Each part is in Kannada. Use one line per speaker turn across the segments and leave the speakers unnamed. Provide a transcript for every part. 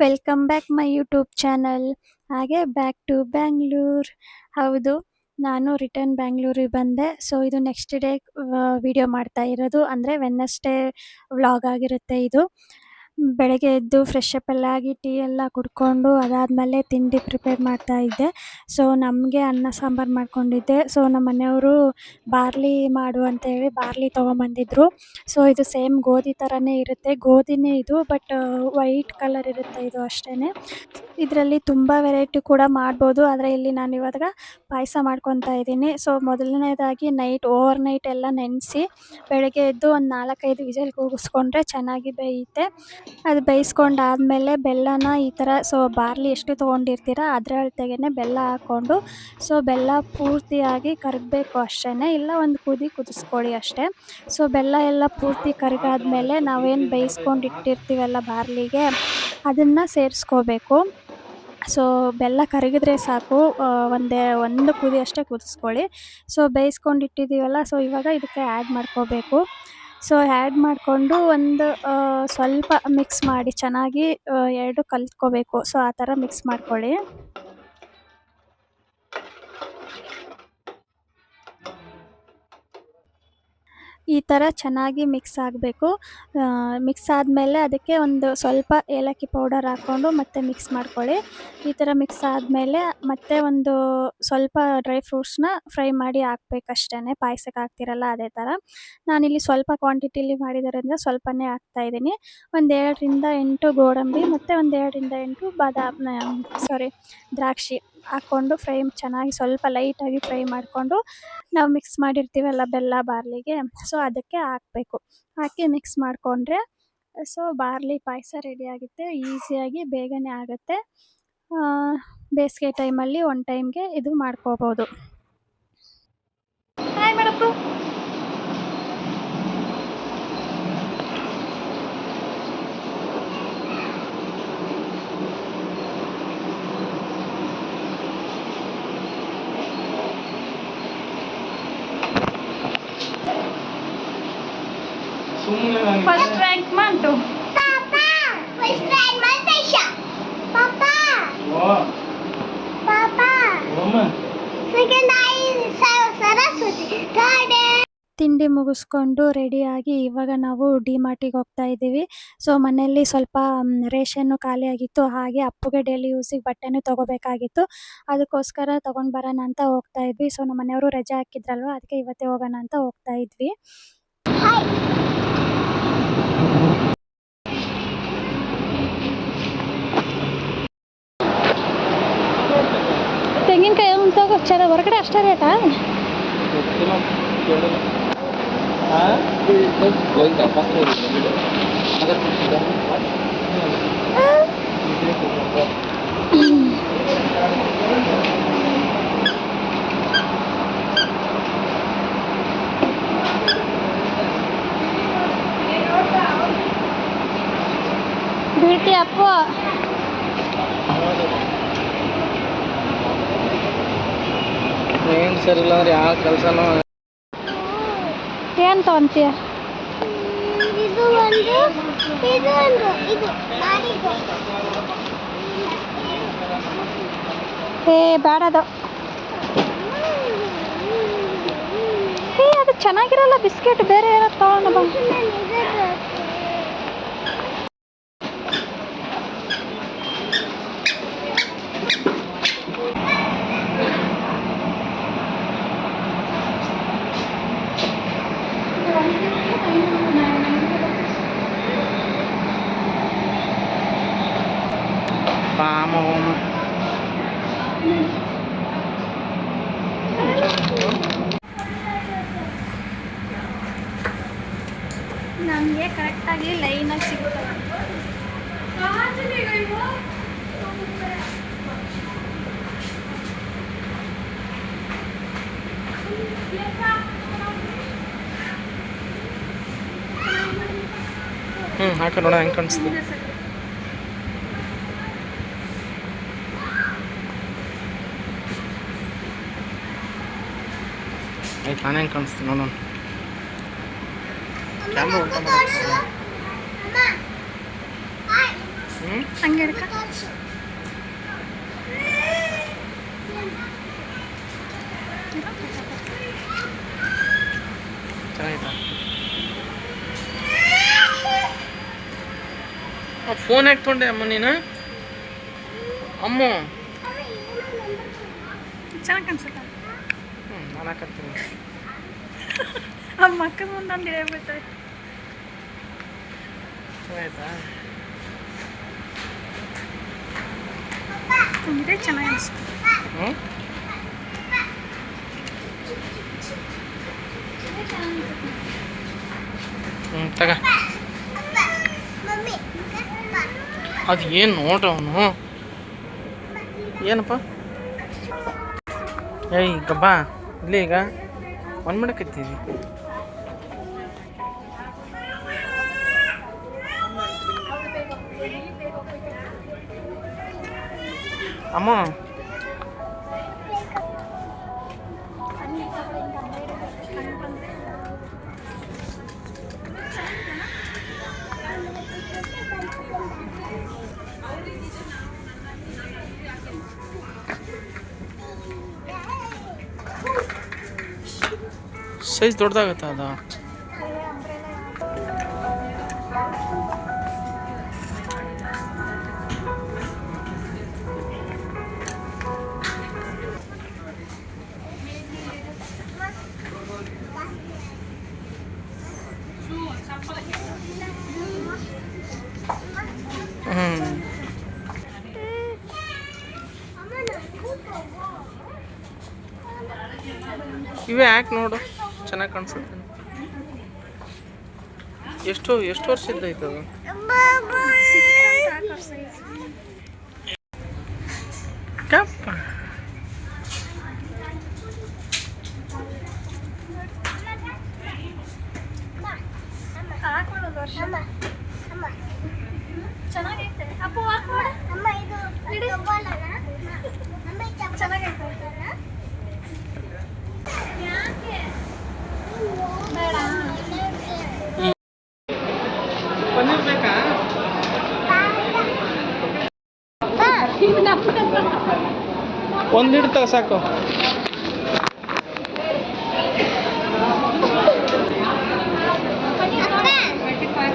Welcome back my YouTube channel. ಹಾಗೆ ಬ್ಯಾಕ್ ಟು ಬ್ಯಾಂಗ್ಳೂರ್. ಹೌದು, ನಾನು ರಿಟರ್ನ್ ಬ್ಯಾಂಗ್ಳೂರಿಗೆ ಬಂದೆ. ಸೊ ಇದು ನೆಕ್ಸ್ಟ್ ಡೇ ವಿಡಿಯೋ ಮಾಡ್ತಾ ಇರೋದು, ಅಂದರೆ ವೆಡ್ನೆಸ್ಡೇ ವ್ಲಾಗ್ ಆಗಿರುತ್ತೆ ಇದು. ಬೆಳಗ್ಗೆ ಎದ್ದು ಫ್ರೆಶ್ ಅಪ್ ಎಲ್ಲ ಆಗಿ ಟೀ ಎಲ್ಲ ಕುಡ್ಕೊಂಡು ಅದಾದಮೇಲೆ ತಿಂಡಿ ಪ್ರಿಪೇರ್ ಮಾಡ್ತಾ ಇದ್ದೆ. ಸೊ ನಮಗೆ ಅನ್ನ ಸಾಂಬಾರು ಮಾಡ್ಕೊಂಡಿದ್ದೆ. ಸೊ ನಮ್ಮ ಮನೆಯವರು ಬಾರ್ಲಿ ಮಾಡು ಅಂತ ಹೇಳಿ ಬಾರ್ಲಿ ತೊಗೊಂಬಂದಿದ್ರು. ಸೊ ಇದು ಸೇಮ್ ಗೋಧಿ ಥರನೇ ಇರುತ್ತೆ, ಗೋಧಿನೇ ಇದು, ಬಟ್ ವೈಟ್ ಕಲರ್ ಇರುತ್ತೆ ಇದು ಅಷ್ಟೇ. ಇದರಲ್ಲಿ ತುಂಬ ವೆರೈಟಿ ಕೂಡ ಮಾಡ್ಬೋದು, ಆದರೆ ಇಲ್ಲಿ ನಾನು ಇವಾಗ ಪಾಯಸ ಮಾಡ್ಕೊತಾ ಇದ್ದೀನಿ. ಸೊ ಮೊದಲನೇದಾಗಿ ಓವರ್ ನೈಟ್ ಎಲ್ಲ ನೆನೆಸಿ ಬೆಳಗ್ಗೆ ಎದ್ದು ಒಂದು 4-5 ವಿಸಿಲ್ ಕೂಗಿಸ್ಕೊಂಡ್ರೆ ಚೆನ್ನಾಗಿ ಬೇಯುತ್ತೆ. ಅದು ಬೇಯಿಸ್ಕೊಂಡಾದ್ಮೇಲೆ ಬೆಲ್ಲನ ಈ ಥರ, ಸೊ ಬಾರ್ಲಿ ಎಷ್ಟು ತೊಗೊಂಡಿರ್ತೀರ ಅದರ ಅಳತೆಗೆ ಬೆಲ್ಲ ಹಾಕ್ಕೊಂಡು, ಸೊ ಬೆಲ್ಲ ಪೂರ್ತಿಯಾಗಿ ಕರಗಬೇಕು ಅಷ್ಟೇ, ಇಲ್ಲ ಒಂದು ಕುದಿಸ್ಕೊಳ್ಳಿ ಅಷ್ಟೇ. ಸೊ ಬೆಲ್ಲ ಎಲ್ಲ ಪೂರ್ತಿ ಕರಗಾದ್ಮೇಲೆ ನಾವೇನು ಬೇಯಿಸ್ಕೊಂಡು ಇಟ್ಟಿರ್ತೀವಲ್ಲ ಬಾರ್ಲಿಗೆ, ಅದನ್ನು ಸೇರಿಸ್ಕೋಬೇಕು. ಸೊ ಬೆಲ್ಲ ಕರಗಿದ್ರೆ ಸಾಕು, ಒಂದು ಕುದಿ ಅಷ್ಟೇ ಕುದಿಸ್ಕೊಳ್ಳಿ. ಸೊ ಬೇಯಿಸ್ಕೊಂಡು ಇಟ್ಟಿದ್ದೀವಲ್ಲ, ಸೊ ಇವಾಗ ಇದಕ್ಕೆ ಆ್ಯಡ್ ಮಾಡ್ಕೋಬೇಕು. ಸೊ ಆ್ಯಡ್ ಮಾಡಿಕೊಂಡು ಒಂದು ಸ್ವಲ್ಪ ಮಿಕ್ಸ್ ಮಾಡಿ ಚೆನ್ನಾಗಿ ಎರಡು ಕಲಿತ್ಕೋಬೇಕು. ಸೊ ಆ ಥರ ಮಿಕ್ಸ್ ಮಾಡ್ಕೊಳ್ಳಿ. ಈ ಥರ ಚೆನ್ನಾಗಿ ಮಿಕ್ಸ್ ಆಗಬೇಕು. ಮಿಕ್ಸ್ ಆದಮೇಲೆ ಅದಕ್ಕೆ ಒಂದು ಸ್ವಲ್ಪ ಏಲಕ್ಕಿ ಪೌಡರ್ ಹಾಕ್ಕೊಂಡು ಮತ್ತೆ ಮಿಕ್ಸ್ ಮಾಡ್ಕೊಳ್ಳಿ. ಈ ಥರ ಮಿಕ್ಸ್ ಆದಮೇಲೆ ಮತ್ತೆ ಒಂದು ಸ್ವಲ್ಪ ಡ್ರೈ ಫ್ರೂಟ್ಸ್ನ ಫ್ರೈ ಮಾಡಿ ಹಾಕ್ಬೇಕಷ್ಟೇ, ಪಾಯಸಕ್ಕೆ ಹಾಕ್ತಿರಲ್ಲ ಅದೇ ಥರ. ನಾನಿಲ್ಲಿ ಸ್ವಲ್ಪ ಕ್ವಾಂಟಿಟಿಲಿ ಮಾಡಿರೋದ್ರಿಂದ ಸ್ವಲ್ಪನೇ ಹಾಕ್ತಾಯಿದ್ದೀನಿ. ಒಂದು 7-8 ಗೋಡಂಬಿ ಮತ್ತು ಒಂದು 7-8 ದ್ರಾಕ್ಷಿ ಹಾಕ್ಕೊಂಡು ಚೆನ್ನಾಗಿ ಸ್ವಲ್ಪ ಲೈಟಾಗಿ ಫ್ರೈ ಮಾಡಿಕೊಂಡು ನಾವು ಮಿಕ್ಸ್ ಮಾಡಿರ್ತೀವಲ್ಲ ಬೆಲ್ಲ ಬಾರ್ಲಿಗೆ, ಸೊ ಅದಕ್ಕೆ ಹಾಕಬೇಕು. ಹಾಕಿ ಮಿಕ್ಸ್ ಮಾಡಿಕೊಂಡ್ರೆ ಸೊ ಬಾರ್ಲಿ ಪಾಯಸ ರೆಡಿಯಾಗುತ್ತೆ. ಈಸಿಯಾಗಿ ಬೇಗನೆ ಆಗುತ್ತೆ. ಬೇಸಿಗೆ ಟೈಮಲ್ಲಿ ಒನ್ ಟೈಮ್ಗೆ ಇದು ಮಾಡ್ಕೋಬೋದು. ಹಾಯ್ ಮೇಡಪ್ಪು. First rank ಮಂಟು. ಪಾಪಾ ಫಸ್ಟ್ ರ್ಯಾಂಕ್ ಮಂತೇಶ. ಪಾಪಾ ಪಾಪಾ ಸೆಕೆಂಡ್ ಸರಸ್ವತಿ. ತಿಂಡಿ ಮುಗಿಸ್ಕೊಂಡು ರೆಡಿಯಾಗಿ ಇವಾಗ ನಾವು ಡಿಮಾರ್ಟಿಗೆ ಹೋಗ್ತಾ ಇದ್ದೀವಿ. ಸೊ ಮನೆಯಲ್ಲಿ ಸ್ವಲ್ಪ ರೇಷನ್ನು ಖಾಲಿ ಆಗಿತ್ತು, ಹಾಗೆ ಅಪ್ಪುಗೆ ಡೈಲಿ ಯೂಸಿಗೆ ಬಟ್ಟೆನೂ ತೊಗೋಬೇಕಾಗಿತ್ತು. ಅದಕ್ಕೋಸ್ಕರ ತೊಗೊಂಡು ಬರೋಣ ಅಂತ ಹೋಗ್ತಾ ಇದ್ವಿ. ಸೊ ನಮ್ಮ ಮನೆಯವರು ರಜೆ ಹಾಕಿದ್ರಲ್ವ, ಅದಕ್ಕೆ ಇವತ್ತೇ ಹೋಗೋಣ ಅಂತ ಹೋಗ್ತಾ ಇದ್ವಿ. ತೆಂಗಿನಕಾಯಿ ಒಂದು ತಗೋ, ಚೆನ್ನಾಗಿ ಹೊರಗಡೆ ಅಷ್ಟೇ ರೇಟಾ? ಬೀಳ್ತಿ ಅಪ್ಪು.
ಏನು ಸರಿ ಇಲ್ಲ ಅಂದ್ರೆ ಯಾವ ಕೆಲಸನೂ.
ಏನು ತೊಗೊಂತೀಯ? ಬೇಡದು. ಅದು ಚೆನ್ನಾಗಿರಲ್ಲ ಬಿಸ್ಕೆಟ್, ಬೇರೆ ಏನಾದ್ರು ತಗೊಂಡು ಬಾ. ನಮಗೆ ಕರೆಕ್ಟಾಗಿ ಲೈನಾಗಿ ಸಿಗ್ತವೆ.
ಹಾಕ ನೋಡ ಹೆಂಗೆ ಕಾಣಿಸ್ತೀವಿ. ನಾನು ಹೆಂಗೆ ಕಾಣಿಸ್ತೀನಿ ನೋಡೋಣ. ಕ್ಯಾಮ್ರಾ ಉಲ್ಟಾ ಮಾಡಿ.
ಹಂಗೆ ಹಿಡ್ಕ.
ಚೆನ್ನಾಗಿತ್ತಾ? ಫೋನ್ ಯಾಕೆ ತೊಗೊಂಡೆ ಅಮ್ಮ ನೀನು? ಅಮ್ಮ
ಚೆನ್ನಾಗಿ ಕಾಣಿಸುತ್ತೆ.
ನಾನು ಹಾಕತ್ತೀನಿ.
ಆ ಮಕ್ಕಳ ಮುಂದೊಂದು ಹೇಳ್ಬಿಡ್ತಾರೆ.
ಚೆನ್ನಾಯ್ತಾ?
ಇದೇ ಚೆನ್ನಾಗಿ ಅನಿಸ್ತು.
ತಗ. ಅದು ಏನು ನೋಡ್ರಿ ಅವನು. ಏನಪ್ಪ? ಏಯ್ ಗಬ್ಬಾ ಇಲ್ಲಿ ಈಗ ಒಂದು ಮಾಡಕತ್ತೀವಿ. ಅಮ್ಮ ಸೈಜ್ ದೊಡ್ಡದಾಗತ್ತ ಅದ. ಇವೇ ಯಾಕೆ ನೋಡು ಚೆನ್ನಾಗಿ ಕಾಣಿಸುತ್ತೆ. ಎಷ್ಟು ವರ್ಷದ ಐತೆ ಅದು? ಕಪ್ಪ
ಚೆನ್ನಾಗೈತೆ. ಅಪ್ಪು ವಾಕ್ ಮಾಡು. ಚೆನ್ನಾಗೈತೆ. ಬೇಡ
ಪನ್ನೀರ್ ಬೇಕಾ? ಒಂದು ಹಿಡ್ತ ಸಾಕು.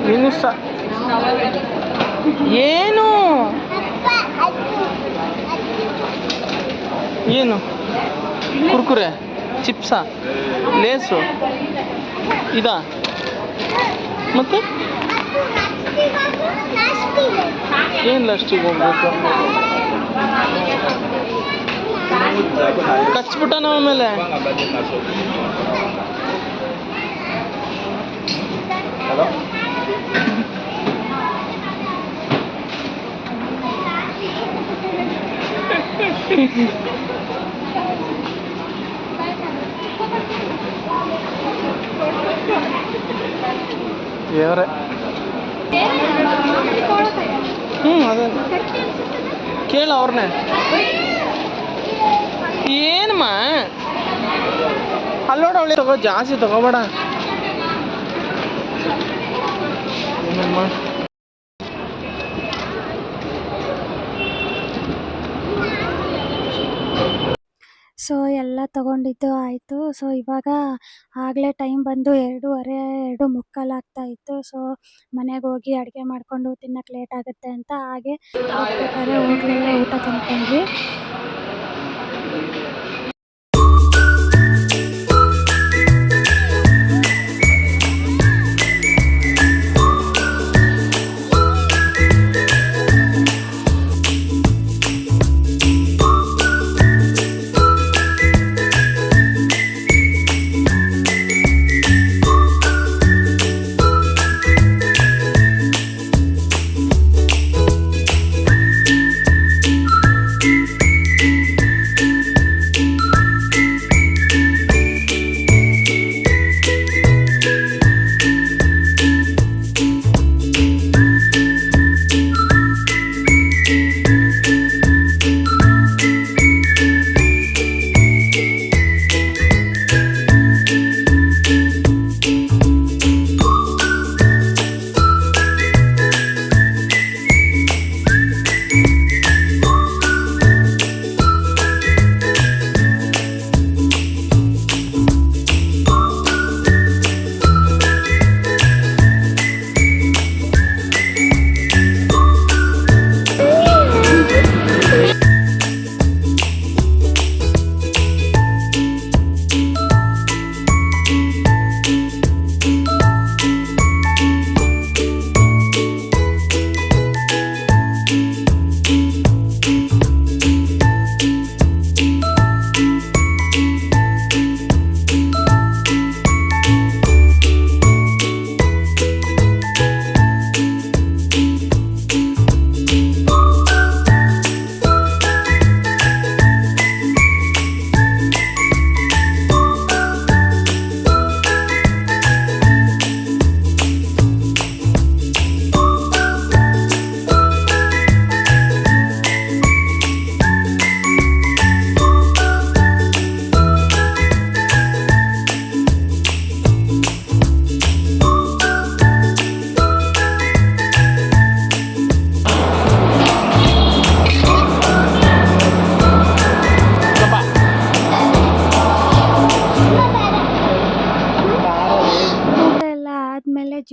ನೀನು ಏನು ಏನು ಕುರ್ಕುರೆ, ಚಿಪ್ಸಾ, ಲೇಸು ಇದಾ? ಮತ್ತೆ ಏನು ಲಾಸ್ಟಿಗೆ ಹೋಗ್ಬೇಕು? ಕಚ್ಬಿಟ್ಟ ನಾವು ಆಮೇಲೆ. ದೇವ್ರೆ. ಅದೇ ಕೇಳ ಅವ್ರನ್ನೇ. ಏನಮ್ಮ ಅಲ್ಲೋಡ ಅವಳಿ ತಗೋ, ಜಾಸ್ತಿ ತಗೋಬೇಡ. ಏನಮ್ಮ
ಸೊ ಎಲ್ಲ ತೊಗೊಂಡಿದ್ದು ಆಯಿತು. ಸೊ ಇವಾಗ ಆಗಲೇ ಟೈಮ್ ಬಂದು 2:30 2:45 ಆಗ್ತಾಯಿತ್ತು. ಸೊ ಮನೆಗೆ ಹೋಗಿ ಅಡುಗೆ ಮಾಡಿಕೊಂಡು ತಿನ್ನೋಕ್ಕೆ ಲೇಟ್ ಆಗುತ್ತೆ ಅಂತ ಹಾಗೆ ಹೋಗ್ಬೇಕಾದ್ರೆ ಹೋಟ್ಲಲ್ಲೇ ಊಟ ತಿನ್ಕೊಂಡ್ವಿ.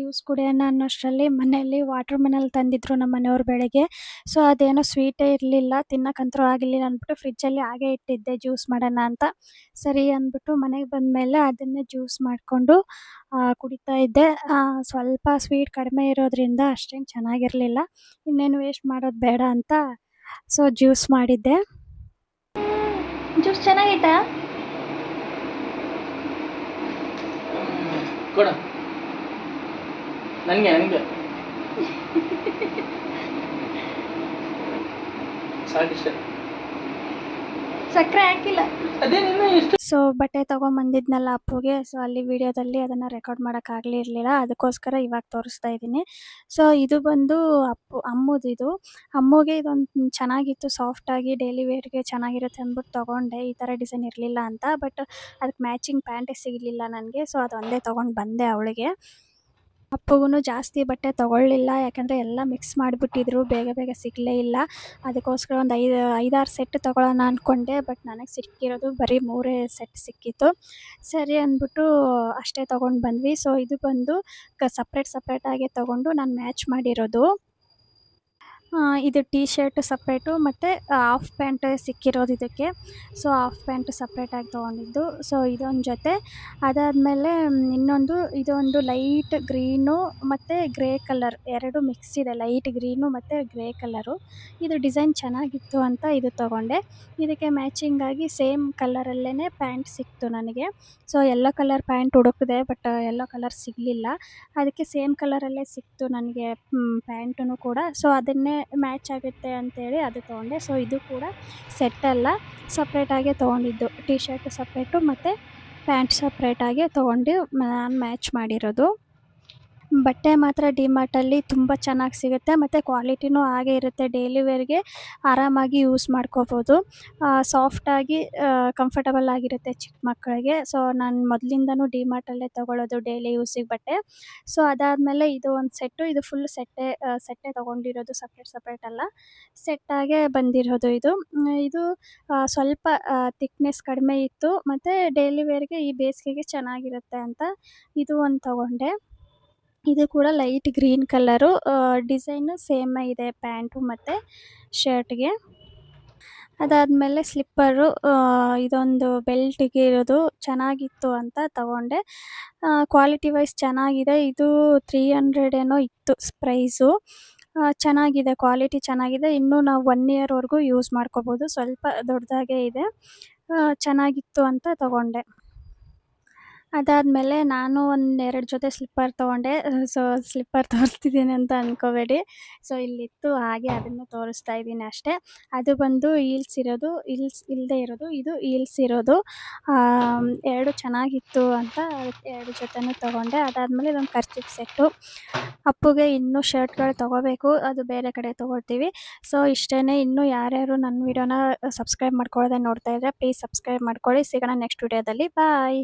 ಜ್ಯೂಸ್ ಕುಡಿಯೋಣ ಅನ್ನೋಷ್ಟರಲ್ಲಿ ಮನೆಯಲ್ಲಿ ವಾಟರ್ ಮೆಲನ್ ತಂದಿದ್ರು ನಮ್ಮ ಮನೆಯವ್ರು ಬೆಳಗ್ಗೆ. ಸೊ ಅದೇನೋ ಸ್ವೀಟೇ ಇರಲಿಲ್ಲ, ತಿನ್ನಕ್ಕಂತೂ ಆಗಲಿಲ್ಲ ಅಂದ್ಬಿಟ್ಟು ಫ್ರಿಜ್ಜಲ್ಲಿ ಹಾಗೆ ಇಟ್ಟಿದ್ದೆ ಜ್ಯೂಸ್ ಮಾಡೋಣ ಅಂತ. ಸರಿ ಅಂದ್ಬಿಟ್ಟು ಮನೆಗೆ ಬಂದಮೇಲೆ ಅದನ್ನೇ ಜ್ಯೂಸ್ ಮಾಡಿಕೊಂಡು ಕುಡಿತಾ ಇದ್ದೆ. ಸ್ವಲ್ಪ ಸ್ವೀಟ್ ಕಡಿಮೆ ಇರೋದ್ರಿಂದ ಅಷ್ಟೇನು ಚೆನ್ನಾಗಿರಲಿಲ್ಲ. ಇನ್ನೇನು ವೇಸ್ಟ್ ಮಾಡೋದು ಬೇಡ ಅಂತ ಸೊ ಜ್ಯೂಸ್ ಮಾಡಿದ್ದೆ. ಜ್ಯೂಸ್ ಚೆನ್ನಾಗೈತಾ?
ಕೊಡ ನನಗೆ ಸಾಕಿಷ್ಟೇ,
ಸಕ್ಕರೆ ಹಾಕಿಲ್ಲ.
ಅದೇನಿನ್ನ ಎಷ್ಟು.
ಸೊ ಬಟ್ಟೆ ತೊಗೊಂಬಂದಿದ್ನಲ್ಲ ಅಪ್ಪುಗೆ, ಸೊ ಅಲ್ಲಿ ವಿಡಿಯೋದಲ್ಲಿ ಅದನ್ನು ರೆಕಾರ್ಡ್ ಮಾಡೋಕ್ಕಾಗಲಿರಲಿಲ್ಲ, ಅದಕ್ಕೋಸ್ಕರ ಇವಾಗ ತೋರಿಸ್ತಾ ಇದ್ದೀನಿ. ಸೊ ಇದು ಬಂದು ಅಮ್ಮುದು. ಇದು ಅಮ್ಮುಗೆ ಇದೊಂದು ಚೆನ್ನಾಗಿತ್ತು, ಸಾಫ್ಟಾಗಿ ಡೈಲಿ ವೇರ್ಗೆ ಚೆನ್ನಾಗಿರುತ್ತೆ ಅಂದ್ಬಿಟ್ಟು ತೊಗೊಂಡೆ. ಈ ಥರ ಡಿಸೈನ್ ಇರಲಿಲ್ಲ ಅಂತ, ಬಟ್ ಅದಕ್ಕೆ ಮ್ಯಾಚಿಂಗ್ ಪ್ಯಾಂಟೇ ಸಿಗಲಿಲ್ಲ ನನಗೆ. ಸೊ ಅದೊಂದೇ ತೊಗೊಂಡು ಬಂದೆ ಅವಳಿಗೆ. ಅಪ್ಪುಗೂ ಜಾಸ್ತಿ ಬಟ್ಟೆ ತೊಗೊಳ್ಳಿಲ್ಲ, ಯಾಕಂದರೆ ಎಲ್ಲ ಮಿಕ್ಸ್ ಮಾಡಿಬಿಟ್ಟಿದ್ರು, ಬೇಗ ಬೇಗ ಸಿಗಲೇ ಇಲ್ಲ. ಅದಕ್ಕೋಸ್ಕರ ಒಂದು 5-6 ಸೆಟ್ ತೊಗೊಳ್ಳೋಣ ಅಂದ್ಕೊಂಡೆ, ಬಟ್ ನನಗೆ ಸಿಕ್ಕಿರೋದು ಬರೀ 3 ಸೆಟ್ ಸಿಕ್ಕಿತ್ತು. ಸರಿ ಅಂದ್ಬಿಟ್ಟು ಅಷ್ಟೇ ತೊಗೊಂಡು ಬಂದ್ವಿ. ಸೊ ಇದು ಬಂದು ಸಪ್ರೇಟಾಗಿ ತೊಗೊಂಡು ನಾನು ಮ್ಯಾಚ್ ಮಾಡಿರೋದು. ಇದು ಟೀ ಶರ್ಟ್ ಸಪ್ರೇಟು ಮತ್ತು ಹಾಫ್ ಪ್ಯಾಂಟ್ ಸಿಕ್ಕಿರೋದು ಇದಕ್ಕೆ. ಸೊ ಹಾಫ್ ಪ್ಯಾಂಟ್ ಸಪ್ರೇಟಾಗಿ ತೊಗೊಂಡಿದ್ದು. ಸೊ ಇದೊಂದು ಜೊತೆ. ಅದಾದಮೇಲೆ ಇದೊಂದು ಲೈಟ್ ಗ್ರೀನು ಮತ್ತು ಗ್ರೇ ಕಲರ್, 2 ಮಿಕ್ಸ್ ಇದೆ, ಲೈಟ್ ಗ್ರೀನು ಮತ್ತು ಗ್ರೇ ಕಲರು. ಇದು ಡಿಸೈನ್ ಚೆನ್ನಾಗಿತ್ತು ಅಂತ ಇದು ತೊಗೊಂಡೆ. ಇದಕ್ಕೆ ಮ್ಯಾಚಿಂಗಾಗಿ ಸೇಮ್ ಕಲರಲ್ಲೇ ಪ್ಯಾಂಟ್ ಸಿಕ್ತು ನನಗೆ. ಸೊ ಯೆಲ್ಲೋ ಕಲರ್ ಪ್ಯಾಂಟ್ ಹುಡುಕಿದೆ, ಬಟ್ ಯೆಲ್ಲೋ ಕಲರ್ ಸಿಗಲಿಲ್ಲ. ಅದಕ್ಕೆ ಸೇಮ್ ಕಲರಲ್ಲೇ ಸಿಕ್ತು ನನಗೆ ಪ್ಯಾಂಟೂ ಕೂಡ. ಸೊ ಅದನ್ನೇ ಮ್ಯಾಚ್ ಆಗುತ್ತೆ ಅಂತೇಳಿ ಅದು ತೊಗೊಂಡೆ. ಸೊ ಇದು ಕೂಡ ಸೆಟ್ ಅಲ್ಲ, ಸಪ್ರೇಟಾಗೇ ತೊಗೊಂಡಿದ್ದು. ಟೀ ಶರ್ಟ್ ಸಪ್ರೇಟು ಮತ್ತು ಪ್ಯಾಂಟ್ ಸಪ್ರೇಟಾಗಿ ತೊಗೊಂಡು ನಾನು ಮ್ಯಾಚ್ ಮಾಡಿರೋದು. ಬಟ್ಟೆ ಮಾತ್ರ ಡಿಮಾರ್ಟಲ್ಲಿ ತುಂಬ ಚೆನ್ನಾಗಿ ಸಿಗುತ್ತೆ ಮತ್ತು ಕ್ವಾಲಿಟಿನೂ ಹಾಗೇ ಇರುತ್ತೆ. ಡೈಲಿ ವೇರ್ಗೆ ಆರಾಮಾಗಿ ಯೂಸ್ ಮಾಡ್ಕೋಬೋದು. ಸಾಫ್ಟಾಗಿ ಕಂಫರ್ಟಬಲ್ ಆಗಿರುತ್ತೆ ಚಿಕ್ಕ ಮಕ್ಕಳಿಗೆ. ಸೊ ನಾನು ಮೊದಲಿಂದನೂ ಡಿಮಾರ್ಟಲ್ಲೇ ತೊಗೊಳ್ಳೋದು ಡೈಲಿ ಯೂಸಿಗೆ ಬಟ್ಟೆ. ಸೊ ಅದಾದಮೇಲೆ ಇದು ಒಂದು ಸೆಟ್ಟು, ಇದು ಫುಲ್ ಸೆಟ್ಟೇ ತೊಗೊಂಡಿರೋದು, ಸಪ್ರೇಟ್ ಅಲ್ಲ, ಸೆಟ್ಟಾಗೇ ಬಂದಿರೋದು ಇದು. ಇದು ಸ್ವಲ್ಪ ತಿಕ್ನೆಸ್ ಕಡಿಮೆ ಇತ್ತು ಮತ್ತು ಡೈಲಿ ವೇರ್ಗೆ ಈ ಬೇಸಿಗೆಗೆ ಚೆನ್ನಾಗಿರುತ್ತೆ ಅಂತ ಇದು ಒಂದು ತೊಗೊಂಡೆ. ಇದು ಕೂಡ ಲೈಟ್ ಗ್ರೀನ್ ಕಲರು, ಡಿಸೈನು ಸೇಮೇ ಇದೆ ಪ್ಯಾಂಟು ಮತ್ತು ಶರ್ಟ್ಗೆ. ಅದಾದಮೇಲೆ ಸ್ಲಿಪ್ಪರು, ಇದೊಂದು ಬೆಲ್ಟಿಗೆ ಇರೋದು ಚೆನ್ನಾಗಿತ್ತು ಅಂತ ತೊಗೊಂಡೆ. ಕ್ವಾಲಿಟಿ ವೈಸ್ ಚೆನ್ನಾಗಿದೆ. ಇದು 300 ಏನೋ ಇತ್ತು ಪ್ರೈಸು. ಚೆನ್ನಾಗಿದೆ, ಕ್ವಾಲಿಟಿ ಚೆನ್ನಾಗಿದೆ. ಇನ್ನೂ ನಾವು 1 ಇಯರ್ವರೆಗೂ ಯೂಸ್ ಮಾಡ್ಕೋಬೋದು. ಸ್ವಲ್ಪ ದೊಡ್ಡದಾಗೇ ಇದೆ, ಚೆನ್ನಾಗಿತ್ತು ಅಂತ ತೊಗೊಂಡೆ. ಅದಾದಮೇಲೆ ನಾನು 2 ಜೊತೆ ಸ್ಲಿಪ್ಪರ್ ತೊಗೊಂಡೆ. ಸೊ ಸ್ಲಿಪ್ಪರ್ ತೋರಿಸ್ತಿದ್ದೀನಿ ಅಂತ ಅಂದ್ಕೋಬೇಡಿ. ಸೊ ಇಲ್ಲಿತ್ತು, ಹಾಗೆ ಅದನ್ನು ತೋರಿಸ್ತಾ ಇದ್ದೀನಿ ಅಷ್ಟೇ. ಅದು ಬಂದು ಹೀಲ್ಸ್ ಇಲ್ಲದೆ ಇರೋದು, ಇದು ಹೀಲ್ಸ್ ಇರೋದು. 2 ಚೆನ್ನಾಗಿತ್ತು ಅಂತ 2 ಜೊತೆನೂ ತೊಗೊಂಡೆ. ಅದಾದಮೇಲೆ ಇದೊಂದು ಕರ್ಚೀಫ್ ಸೆಟ್ಟು. ಅಪ್ಪುಗೆ ಇನ್ನೂ ಶರ್ಟ್ಗಳು ತೊಗೋಬೇಕು, ಅದು ಬೇರೆ ಕಡೆ ತೊಗೊಳ್ತೀವಿ. ಸೊ ಇಷ್ಟೇ. ಇನ್ನೂ ಯಾರ್ಯಾರು ನನ್ನ ವಿಡಿಯೋನ ಸಬ್ಸ್ಕ್ರೈಬ್ ಮಾಡ್ಕೊಳ್ಳದೆ ನೋಡ್ತಾ ಇದ್ದರೆ ಪ್ಲೀಸ್ ಸಬ್ಸ್ಕ್ರೈಬ್ ಮಾಡ್ಕೊಳ್ಳಿ. ಸಿಗೋಣ ನೆಕ್ಸ್ಟ್ ವಿಡಿಯೋದಲ್ಲಿ. ಬಾಯ್.